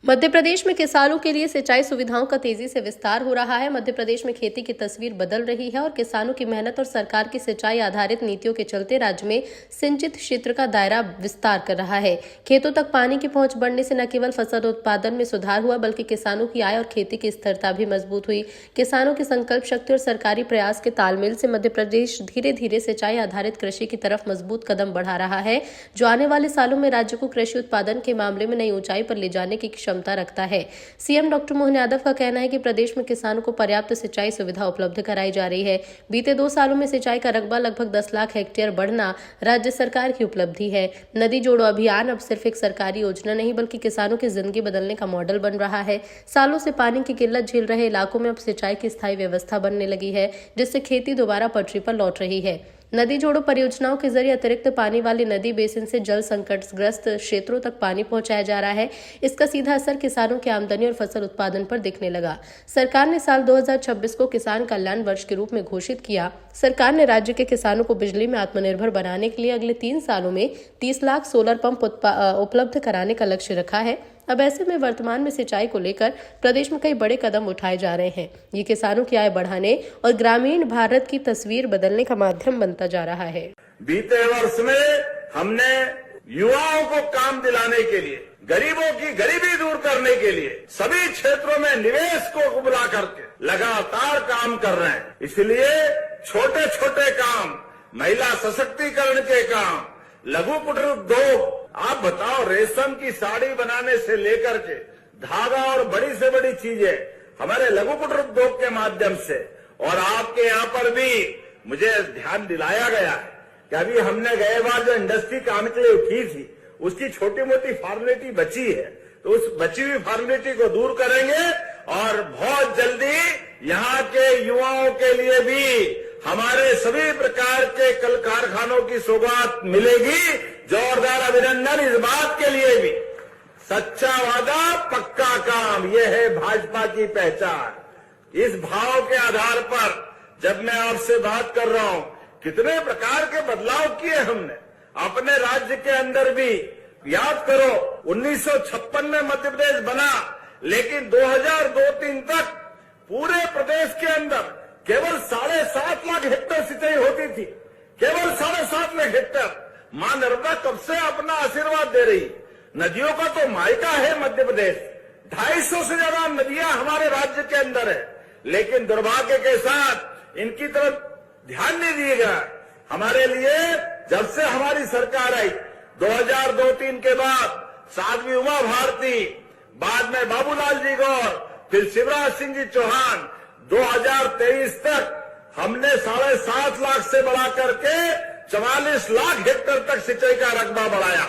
मध्य प्रदेश में किसानों के लिए सिंचाई सुविधाओं का तेजी से विस्तार हो रहा है। मध्य प्रदेश में खेती की तस्वीर बदल रही है और किसानों की मेहनत और सरकार की सिंचाई आधारित नीतियों के चलते राज्य में सिंचित क्षेत्र का दायरा विस्तार कर रहा है। खेतों तक पानी की पहुंच बढ़ने से न केवल फसल उत्पादन में सुधार हुआ बल्कि किसानों की आय और खेती की स्थिरता भी मजबूत हुई। किसानों की संकल्प शक्ति और सरकारी प्रयास के तालमेल से मध्य प्रदेश धीरे धीरे सिंचाई आधारित कृषि की तरफ मजबूत कदम बढ़ा रहा है, जो आने वाले सालों में राज्य को कृषि उत्पादन के मामले में नई ऊंचाई पर ले जाने की क्षमता रखता है। सीएम डॉक्टर मोहन यादव का कहना है कि प्रदेश में किसानों को पर्याप्त सिंचाई सुविधा उपलब्ध कराई जा रही है। बीते 2 सालों में सिंचाई का रकबा लगभग 10 लाख हेक्टेयर बढ़ना राज्य सरकार की उपलब्धि है। नदी जोड़ो अभियान अब सिर्फ एक सरकारी योजना नहीं बल्कि किसानों की जिंदगी बदलने का मॉडल बन रहा है। सालों से पानी की किल्लत झेल रहे इलाकों में अब सिंचाई की स्थायी व्यवस्था बनने लगी है, जिससे खेती दोबारा पटरी पर लौट रही है। नदी जोड़ो परियोजनाओं के जरिए अतिरिक्त पानी वाली नदी बेसिन से जल संकटग्रस्त क्षेत्रों तक पानी पहुंचाया जा रहा है। इसका सीधा असर किसानों की आमदनी और फसल उत्पादन पर दिखने लगा। सरकार ने साल 2026 को किसान कल्याण वर्ष के रूप में घोषित किया। सरकार ने राज्य के किसानों को बिजली में आत्मनिर्भर बनाने के लिए अगले 3 सालों में 30 लाख सोलर पंप उपलब्ध कराने का लक्ष्य रखा है। अब ऐसे में वर्तमान में सिंचाई को लेकर प्रदेश में कई बड़े कदम उठाए जा रहे हैं। ये किसानों की आय बढ़ाने और ग्रामीण भारत की तस्वीर बदलने का माध्यम बनता जा रहा है। बीते वर्ष में हमने युवाओं को काम दिलाने के लिए, गरीबों की गरीबी दूर करने के लिए सभी क्षेत्रों में निवेश को बुला करके लगातार काम कर रहे हैं। इसलिए छोटे छोटे काम, महिला सशक्तिकरण के काम, लघु कुटीर उद्योग, आप बताओ, रेशम की साड़ी बनाने से लेकर के धागा और बड़ी से बड़ी चीजें हमारे लघु कुटीर उद्योग के माध्यम से, और आपके यहाँ पर भी मुझे ध्यान दिलाया गया है कि अभी हमने गए बार जो इंडस्ट्री काम के लिए उठी थी उसकी छोटी मोटी फॉर्मेलिटी बची है, तो उस बची हुई फॉर्मेलिटी को दूर करेंगे और बहुत जल्दी यहाँ के युवाओं के लिए भी हमारे सभी प्रकार के कल कारखानों की सौगात मिलेगी। जोरदार अभिनंदन इस बात के लिए भी। सच्चा वादा पक्का काम, ये है भाजपा की पहचान। इस भाव के आधार पर जब मैं आपसे बात कर रहा हूं, कितने प्रकार के बदलाव किए हमने अपने राज्य के अंदर भी। याद करो, 1956 में मध्य प्रदेश बना, लेकिन 2002-3 तक पूरे प्रदेश के अंदर केवल 7.5 लाख हेक्टेयर सिंचाई होती थी, केवल 7.5 लाख हेक्टेयर। मां नर्मदा कब से अपना आशीर्वाद दे रही। नदियों का तो मायका है मध्य प्रदेश, 250 से ज्यादा नदियां हमारे राज्य के अंदर है, लेकिन दुर्भाग्य के साथ इनकी तरफ ध्यान नहीं दिया गया। हमारे लिए जब से हमारी सरकार आई 2002-3 के बाद साध्वी उमा भारती, बाद में बाबूलाल जी गौर, फिर शिवराज सिंह जी चौहान, 2023 तक हमने 7.5 लाख से बढ़ा करके 44 लाख हेक्टेयर तक सिंचाई का रकबा बढ़ाया।